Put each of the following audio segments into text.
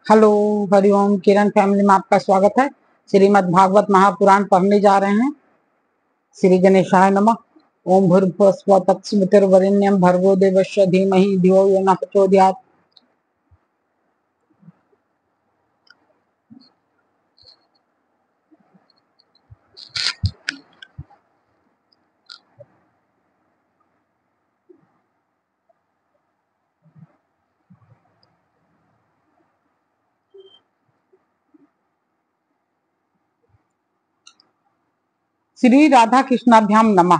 Hello, Hariom. किरण family में आपका स्वागत है। श्रीमद् भागवत महापुराण पढ़ने जा रहे हैं। श्री गणेशाय नमः। ओम भूर्भुवः स्वः तत्सवितुर्वरेण्यं भर्गो देवस्य धीमहि धियो यो नः प्रचोदयात्। श्री राधा कृष्णाभ्याम नमः।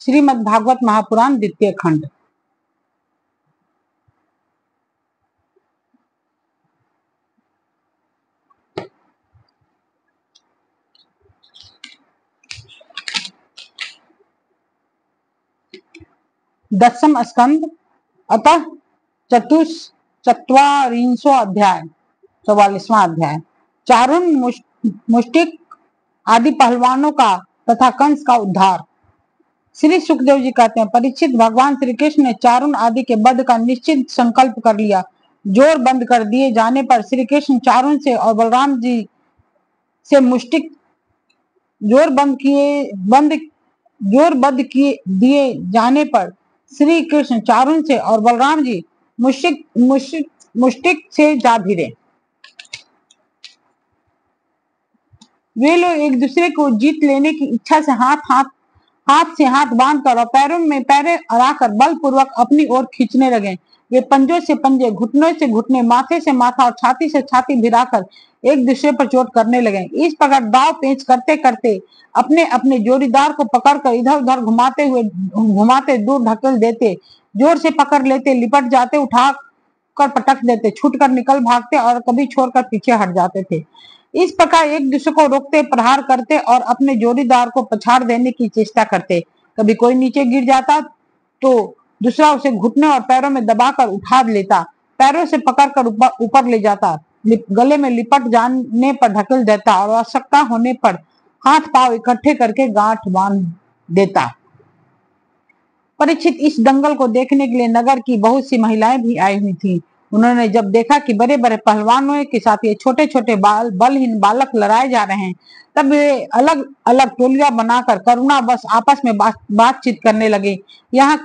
श्रीमद् भागवत महापुराण द्वितीय खंड। दशम स्कंद अतः चत्वारिंशो अध्याय 44वां अध्याय। चारुण मुष्टिक आदि पहलवानों का तथा कंस का उद्धार। श्री सुखदेव जी कहते हैं, परीक्षित, भगवान श्री कृष्ण ने चारुण आदि के वध का निश्चित संकल्प कर लिया। जोर बंद कर दिए जाने पर श्री कृष्ण चारुण से और बलराम जी से मुष्टिक जोर बंद किए दिए जाने पर श्री कृष्ण चारुण से और बलराम जी मुष्टिक से जा भिड़े। वे लोग एक दूसरे को जीत लेने की इच्छा से हाथ से हाथ बांधकर और पैरों में पैरे अड़ाकर बलपूर्वक अपनी ओर खींचने लगे। वे पंजों से पंजे, घुटनों से घुटने, माथे से माथा और छाती से छाती भिड़ाकर एक दूसरे पर चोट करने लगे। इस प्रकार दाव पेंच करते करते अपने अपने जोड़ीदार को पकड़कर इधर उधर घुमाते दूर ढकेल देते, जोर से पकड़ लेते, लिपट जाते, उठा कर पटक देते, छूटकर निकल भागते और कभी छोड़कर पीछे हट जाते थे। इस प्रकार एक दूसरे को रोकते, प्रहार करते और अपने जोड़ीदार को पछाड़ देने की चेष्टा करते। कभी कोई नीचे गिर जाता तो दूसरा उसे घुटने और पैरों में दबाकर उठा लेता, पैरों से पकड़कर ऊपर ले जाता, गले में लिपट जाने पर ढकेल देता और आवश्यकता होने पर हाथ पांव इकट्ठे करके गांठ बांध देता। परीक्षित, इस दंगल को देखने के लिए नगर की बहुत सी महिलाएं भी आई हुई थी। उन्होंने जब देखा कि बड़े बड़े पहलवानों के साथ ये छोटे छोटे बलहीन बालक लड़ाए जा रहे हैं, तब वे अलग अलग टोलियां बनाकर करुणा बस आपस में बातचीत करने लगे। यहाँ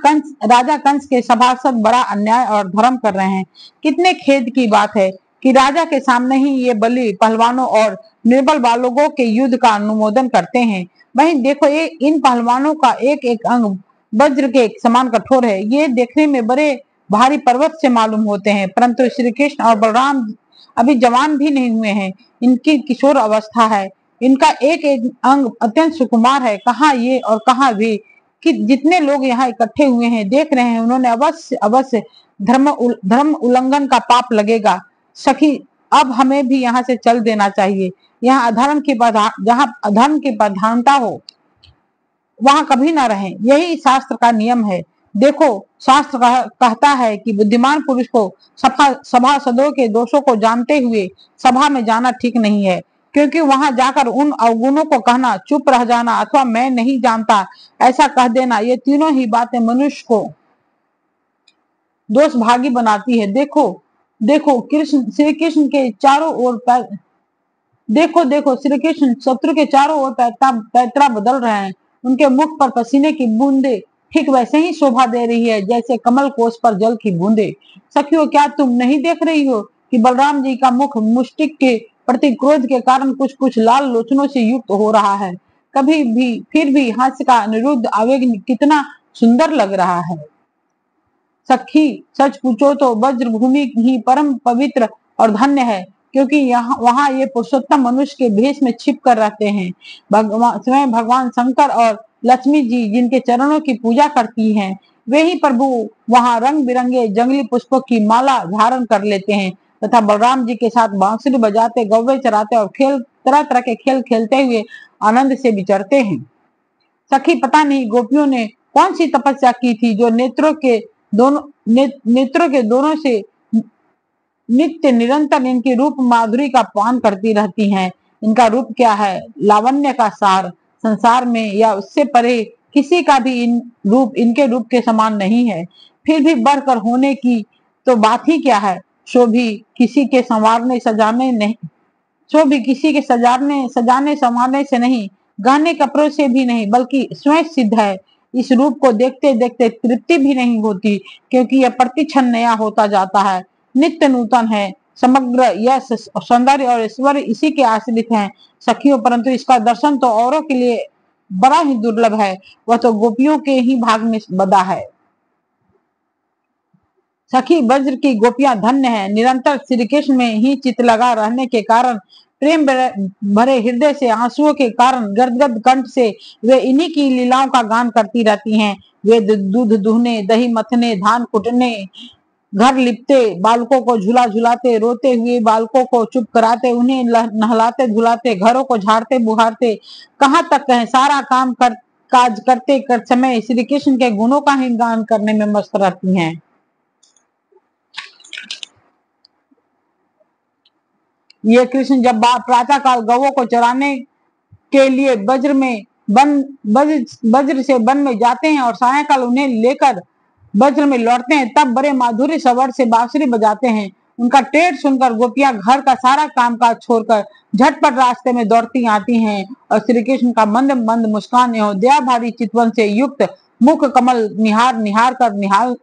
राजा कंस के सभासद बड़ा अन्याय और धर्म कर रहे हैं। कितने खेद की बात है कि राजा के सामने ही ये बली पहलवानों और निर्बल बालकों के युद्ध का अनुमोदन करते हैं। वहीं देखो, ये इन पहलवानों का एक एक अंग वज्र के समान कठोर है। ये देखने में बड़े भारी पर्वत से मालूम होते हैं, परंतु श्री कृष्ण और बलराम अभी जवान भी नहीं हुए हैं। इनकी किशोर अवस्था है। इनका एक एक अंग अत्यंत सुकुमार है। कहाँ ये और कहाँ वे कि जितने लोग यहाँ इकट्ठे हुए हैं देख रहे हैं, उन्होंने अवश्य अवश्य धर्म उल्लंघन का पाप लगेगा। सखी, अब हमें भी यहाँ से चल देना चाहिए। जहाँ अधर्म की प्रधानता हो वहां कभी ना रहें, यही शास्त्र का नियम है। देखो, शास्त्र कहता है कि बुद्धिमान पुरुष को सभासदों के दोषों को जानते हुए सभा में जाना ठीक नहीं है, क्योंकि वहां जाकर उन अवगुणों को कहना, चुप रह जाना अथवा मैं नहीं जानता ऐसा कह देना, ये तीनों ही बातें मनुष्य को दोष भागी बनाती है। देखो देखो श्री कृष्ण के चारों ओर देखो श्री कृष्ण शत्रु के चारों ओर पैतरा बदल रहे हैं। उनके मुख पर पसीने की बूंदे ठीक वैसे ही शोभा दे रही है जैसे कमल कोष पर जल की बूंदे। सखियों, क्या तुम नहीं देख रही हो कि बलराम जी का मुख मुष्टिक के प्रति क्रोध के कारण कुछ कुछ लाल लोचनों से युक्त हो रहा है। कभी भी फिर भी हास्य का अनिरुद्ध आवेग कितना सुंदर लग रहा है। सखी, सच पूछो तो वज्र भूमि ही परम पवित्र और धन्य है, क्योंकि वहां ये पुरुषोत्तम मनुष्य के भेष में छिप कर रहते हैं। स्वयं भगवान शंकर और लक्ष्मी जी जिनके चरणों की पूजा करती हैं, वे ही प्रभु वहां रंग बिरंगे जंगली पुष्पों की माला धारण कर लेते हैं तथा बलराम जी के साथ बांसुरी बजाते, गौवे चराते और तरह तरह के खेल खेलते हुए आनंद से विचरते हैं। सखी, पता नहीं गोपियों ने कौन सी तपस्या की थी जो नेत्रों के दोनों से नित्य निरंतर इनकी रूप माधुरी का पान करती रहती हैं। इनका रूप क्या है, लावण्य का सार। संसार में या उससे परे किसी का भी इनके रूप के समान नहीं है। फिर भी बढ़कर होने की तो बात ही क्या है। सो भी किसी के संवारने सजाने नहीं सो भी किसी के सजाने संवारने से नहीं, गहने कपड़ों से भी नहीं, बल्कि स्वयं सिद्ध है। इस रूप को देखते देखते तृप्ति भी नहीं होती, क्योंकि यह प्रतिक्षण नया होता जाता है, नित्य नूतन है। समग्र यश सौंदर्य और ईश्वर इसी के आश्रित हैं सखियों, परंतु इसका दर्शन तो औरों के लिए बड़ा ही दुर्लभ है, वह तो गोपियों के ही भाग में बदा है। सखी वज्र की गोपियां धन्य है, निरंतर श्री कृष्ण में ही चित लगा रहने के कारण, प्रेम भरे हृदय से आंसुओं के कारण गदगद कंठ से वे इन्हीं की लीलाओं का गान करती रहती हैं। वे दूध दुहने, दही मथने, धान कुटने, घर लिपते, बालकों को झुला झुलाते, रोते हुए बालकों को चुप कराते, उन्हें नहलाते धुलाते, घरों को झाड़ते बुहारते, कहाँ तक कहें, सारा काम काज करते कर समय श्री कृष्ण के गुणों का ही गान करने में मस्त रहती हैं। ये कृष्ण जब प्रातः काल गवों को चराने के लिए वज्र से वन में जाते हैं और सायंकाल उन्हें लेकर वज्र में लौटते हैं, तब बड़े माधुर्य स्वर से बांसुरी बजाते हैं। उनका टेर सुनकर गोपियां घर का सारा कामकाज छोड़कर झटपट रास्ते में दौड़ती आती हैं और श्री कृष्ण का मंद मंद मुस्कान एवं दया भारी चितवन से युक्त मुख कमल निहार निहार कर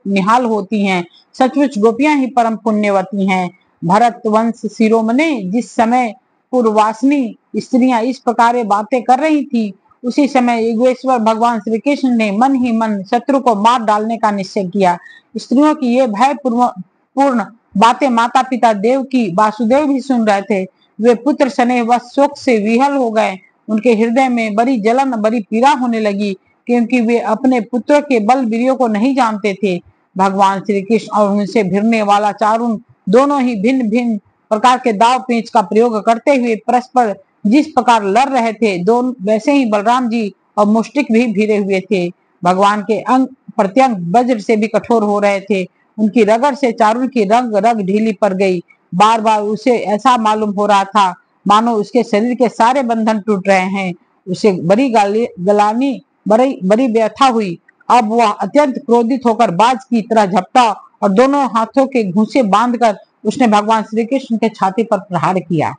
निहाल होती हैं। सचमुच गोपियां ही परम पुण्यवती हैं। भरत वंश शिरोमणि जिस समय पूर्ववासिनी स्त्रियां इस प्रकार बातें कर रही थी, उसी समय युगेश्वर भगवान श्री कृष्ण ने मन ही मन शत्रु को मार डालने का निश्चय किया। स्त्रियों की ये भय पूर्ण बातें माता पिता देव की वासुदेव भी सुन रहे थे। वे पुत्र स्नेह व शोक से विहल हो गए। उनके हृदय में बड़ी जलन, बड़ी पीड़ा होने लगी, क्योंकि वे अपने पुत्रों के बल वीर्यों को नहीं जानते थे। भगवान श्री कृष्ण और उनसे भिड़ने वाला चारुण दोनों ही भिन्न भिन्न प्रकार के दाव पेंच का प्रयोग करते हुए परस्पर जिस प्रकार लड़ रहे थे, दोनों वैसे ही बलराम जी और मुष्टिक भी भिड़े हुए थे। भगवान के अंग प्रत्यंग वज्र से भी कठोर हो रहे थे। उनकी रगड़ से चारुण की रग रग ढीली पड़ गई। बार बार उसे ऐसा मालूम हो रहा था मानो उसके शरीर के सारे बंधन टूट रहे हैं। उसे बड़ी गलानी बड़ी व्यथा हुई। अब वह अत्यंत क्रोधित होकर बाज की तरह झपटा और दोनों हाथों के घूंसे बांधकर उसने भगवान श्री कृष्ण के छाती पर प्रहार किया,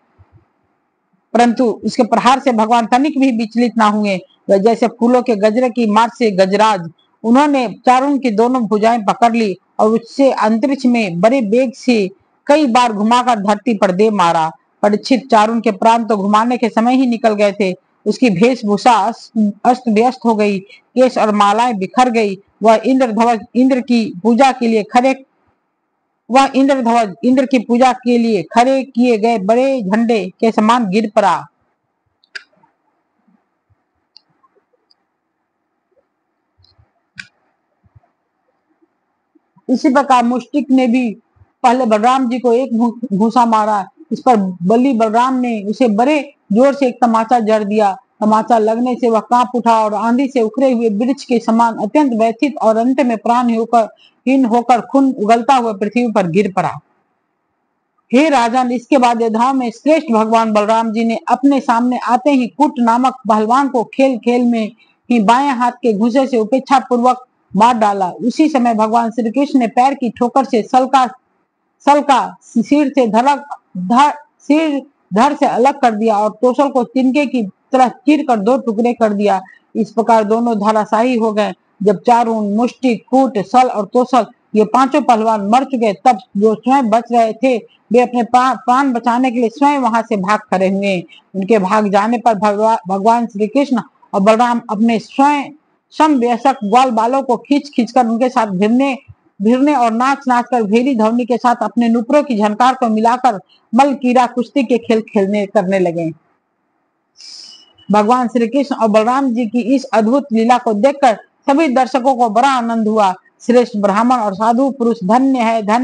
परंतु उसके प्रहार से भगवान तनिक भी विचलित ना हुए। वह जैसे फूलों के गजरे की मार से गजराज, उन्होंने चारुण की दोनों भुजाएं पकड़ ली और उससे अंतरिक्ष में बड़े वेग से कई बार घुमाकर धरती पर दे मारा। परीक्षित चारुण के प्राण तो घुमाने के समय ही निकल गए थे। उसकी वेशभूषा अस्त व्यस्त हो गई, केश और मालाएं बिखर गई। वह इंद्र की पूजा के लिए खड़े किए गए बड़े झंडे के समान गिर पड़ा। इसी प्रकार मुष्टिक ने भी पहले बलराम जी को एक घूसा मारा। इस पर बलि बलराम ने उसे बड़े जोर से एक तमाचा जड़ दिया। तमाचा लगने से वह कांप उठा और आंधी से उखड़े हुए वृक्ष के समान अत्यंत व्यथित और अंत में प्राणहीन होकर खून उगलता हुआ पृथ्वी पर गिर पड़ा। हे राजन, इसके बाद योद्धाओं में श्रेष्ठ भगवान बलराम जी ने अपने सामने आते ही कुट नामक पहलवान को खेल खेल में ही बाएं हाथ के घुसे से उपेक्षा पूर्वक मार डाला। उसी समय भगवान श्री कृष्ण ने पैर की ठोकर से सल का सिर धड़ से अलग कर दिया और तोसल को तिनके की तरह चीर कर दो टुकड़े कर दिया। इस प्रकार दोनों धराशायी हो गए। जब चारुण, मुष्टि, कूट, सल और तोसल ये पांचों पहलवान मर चुके, तब जो स्वयं बच रहे थे वे अपने प्राण बचाने के लिए स्वयं वहां से भाग खड़े हुए। उनके भाग जाने पर भगवान श्री कृष्ण और बलराम अपने स्वयं समवयस्क ग्वाल बालों को खींच खींचकर उनके साथ भिड़ने और नाच नाच कर भेरी ध्वनि के साथ अपने नुपुरों की झनकार को मिलाकर मल कीड़ा कुश्ती के खेल करने लगे। भगवान श्री कृष्ण और बलराम जी की इस अद्भुत लीला को देखकर सभी दर्शकों को बड़ा आनंद हुआ। श्रेष्ठ ब्राह्मण और साधु पुरुष धन्य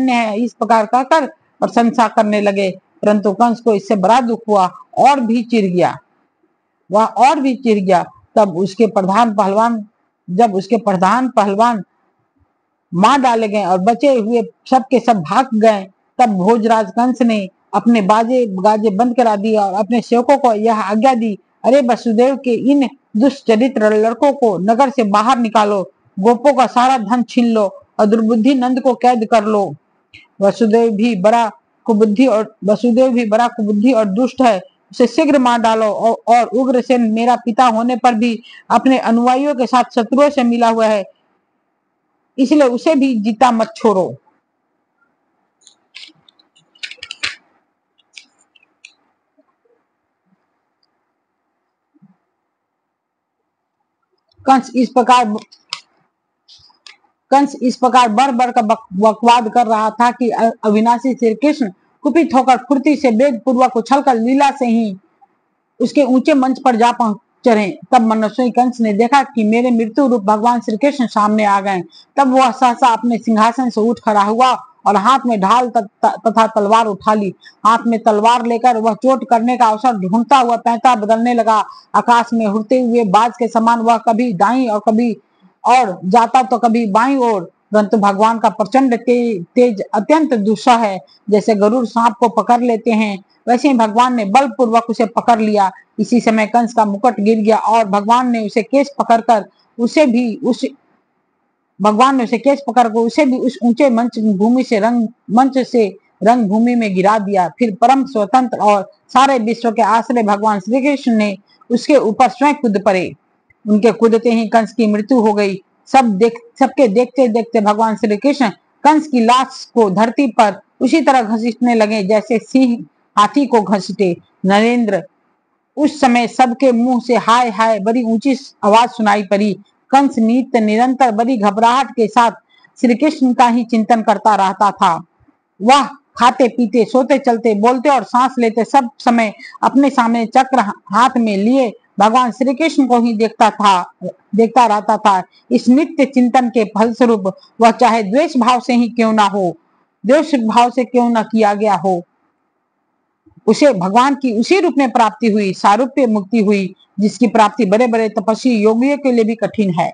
है इस प्रकार कहकर प्रशंसा करने लगे, परंतु कंस को इससे बड़ा दुख हुआ और भी चिढ़ गया। तब उसके प्रधान पहलवान मार डाले गए और बचे हुए सब के सब भाग गए। तब भोजराज कंस ने अपने गाजे बंद करा दिए और अपने सेवकों को यह आज्ञा दी, अरे वसुदेव के इन दुष्चरित्र लड़कों को नगर से बाहर निकालो, गोपों का सारा धन छीन लो और दुर्बुद्धि नंद को कैद कर लो। वसुदेव भी बड़ा कुबुद्धि और वसुदेव भी बड़ा कुबुद्धि और दुष्ट है, उसे शीघ्र मार डालो। और उग्रसेन मेरा पिता होने पर भी अपने अनुयायियों के साथ शत्रुओं से मिला हुआ है, इसलिए उसे भी जीता मत छोड़ो। कंस इस प्रकार बढ़ बढ़ कर बकवाद कर रहा था कि अविनाशी श्री कृष्ण कुपित होकर फुर्ती से वेग पूर्वक उछलकर लीला से ही उसके ऊंचे मंच पर जा पहुंचे। तब मनस्वी कंस ने देखा कि मेरे मृत्यु रूप भगवान श्री कृष्ण सामने आ गए। तब वह सहसा अपने सिंहासन से उठ खड़ा हुआ और हाथ में ढाल तथा तलवार उठा ली। हाथ में तलवार लेकर वह चोट करने का अवसर ढूंढता हुआ पैंतरा बदलने लगा। आकाश में उड़ते हुए बाज के समान वह कभी दाईं और कभी और जाता तो कभी बाईं ओर, परंतु भगवान का प्रचंड तेज अत्यंत दुस्सह है। जैसे गरुड़ सांप को पकड़ लेते हैं, वैसे ही भगवान ने बलपूर्वक उसे पकड़ लिया। इसी समय कंस का मुकुट गिर गया और भगवान ने उसे केस पकड़कर उसे भी उस ऊंचे मंच से रंग भूमि में गिरा दिया। फिर परम स्वतंत्र और सारे विश्व के आश्रय भगवान श्री कृष्ण ने उसके ऊपर स्वयं कूद पड़े। उनके कूदते ही कंस की मृत्यु हो गई। सबके देखते देखते भगवान श्री कृष्ण कंस की लाश को धरती पर उसी तरह घसीटने लगे जैसे सिंह हाथी को घसीटे। नरेंद्र, उस समय सबके मुंह से हाय हाय बड़ी ऊंची आवाज सुनाई पड़ी। कंस नित्य निरंतर बड़ी घबराहट के साथ श्री कृष्ण का ही चिंतन करता रहता था। वह खाते पीते सोते चलते बोलते और सांस लेते सब समय अपने सामने चक्र हाथ में लिए भगवान श्री कृष्ण को ही देखता रहता था। इस नित्य चिंतन के फलस्वरूप वह चाहे द्वेष भाव से ही क्यों ना हो, द्वेष भाव से क्यों ना किया गया हो, उसे भगवान की उसी रूप में प्राप्ति हुई, सारूप्य मुक्ति हुई, जिसकी प्राप्ति बड़े बड़े तपस्वी योगियों के लिए भी कठिन है।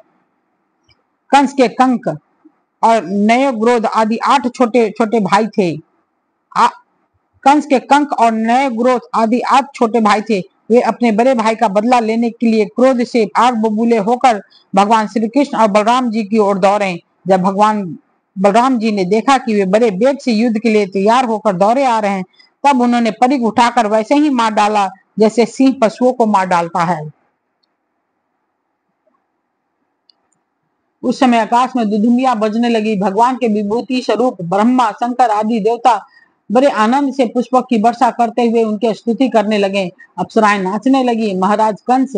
कंस के कंक और नयग्रोध आदि 8 छोटे छोटे भाई थे। कंस के कंक और नयग्रोध आदि 8 छोटे भाई थे। वे अपने बड़े भाई का बदला लेने के लिए क्रोध से आग बबूले होकर भगवान श्री कृष्ण और बलराम जी की ओर दौड़े। जब भगवान बलराम जी ने देखा कि वे बड़े वेग से युद्ध के लिए तैयार होकर दौड़े आ रहे हैं, तब उन्होंने परिघ उठाकर वैसे ही मार डाला जैसे सिंह पशुओं को मार डालता है। उस समय आकाश में दुधुमिया बजने लगी। भगवान के विभूति स्वरूप ब्रह्मा शंकर आदि देवता बड़े आनंद से पुष्पों की वर्षा करते हुए उनके स्तुति करने लगे। अप्सराएं नाचने लगी। महाराज कंस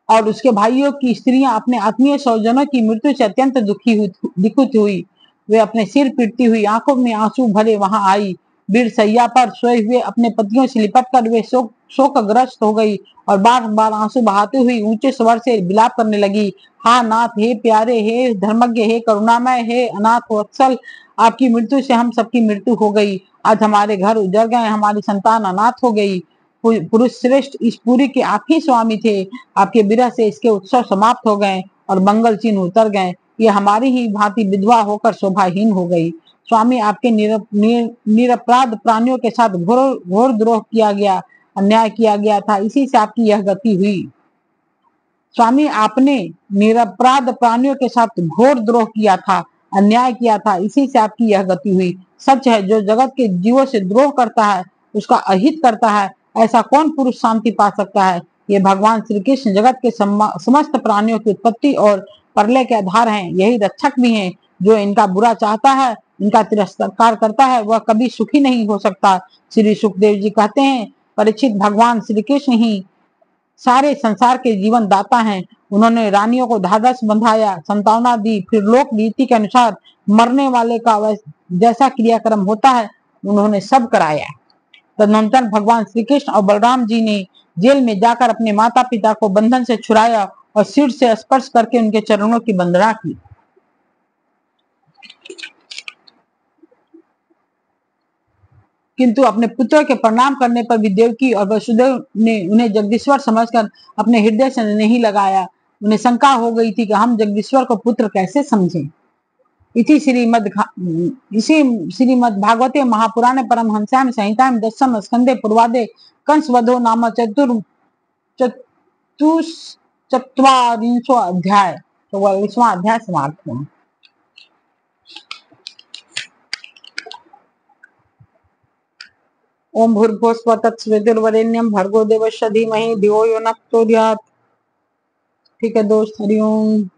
और उसके भाइयों की स्त्रियां अपने आत्मीय स्वजनों की मृत्यु से अत्यंत दुखित हुई। वे अपने सिर पीटती हुई आंखों में आंसू भरे वहां आई। वीर सैया पर सोए हुए अपने पतियों से लिपट कर वे शोकग्रस्त हो गई और बार बार आंसू बहाते हुई ऊंचे स्वर से विलाप करने लगी। हा नाथ, हे प्यारे, हे धर्मज्ञ, हे करुणामय, हे अनाथ वत्सल, आपकी मृत्यु से हम सबकी मृत्यु हो गई। आज हमारे घर उजड़ गए, हमारी संतान अनाथ हो गई। पुरुष श्रेष्ठ इस पुरी के आप ही स्वामी थे। आपके विरह से इसके उत्सव समाप्त हो गए और मंगल चिन्ह उतर गए। ये हमारी ही भांति विधवा होकर शोभाहीन हो गई। स्वामी, आपके निरपराध प्राणियों के साथ घोर घोर द्रोह किया गया, अन्याय किया गया था, इसी से आपकी यह गति हुई। स्वामी, आपने निरपराध प्राणियों के साथ घोर द्रोह किया था, अन्याय किया था, इसी से आपकी यह गति हुई। सच है, जो जगत के जीवों से द्रोह करता है, उसका अहित करता है, ऐसा कौन पुरुष शांति पा सकता है। ये भगवान श्री कृष्ण जगत के समस्त प्राणियों की उत्पत्ति और प्रलय के आधार हैं, यही रक्षक भी हैं। जो इनका बुरा चाहता है, इनका तिरस्कार करता है, वह कभी सुखी नहीं हो सकता। श्री सुखदेव जी कहते हैं, परीक्षित, भगवान श्री कृष्ण ही सारे संसार के जीवन दाता हैं। उन्होंने रानियों को ढाढ़स बंधाया, संतावना दी, फिर लोक रीति के अनुसार मरने वाले का जैसा क्रियाक्रम होता है उन्होंने सब कराया। तदनंतर भगवान श्री कृष्ण और बलराम जी ने जेल में जाकर अपने माता पिता को बंधन से छुड़ाया और सिर से स्पर्श करके उनके चरणों की वंदना की। किंतु अपने पुत्रों के प्रणाम करने पर भी देवकी और वसुदेव ने उन्हें जगदीश्वर समझकर अपने हृदय से नहीं लगाया। उन्हें शंका हो गई थी कि हम जगदीश्वर को पुत्र कैसे समझें। इसी श्रीमद् भागवते महापुराणे परमहंस्याम संहितायां दशम स्कंदे पूर्वादे कंस वधो नाम चतुश्चत्वारिंशो अध्याय 44वां अध्याय समाप्त हुआ। ओम भूर्भुवस्सुः तत्सवितुर्वरेण्यं भर्गो देवस्य धीमहि धियो यो नः प्रचोदयात्। ठीक है दोस्त, हरिओम।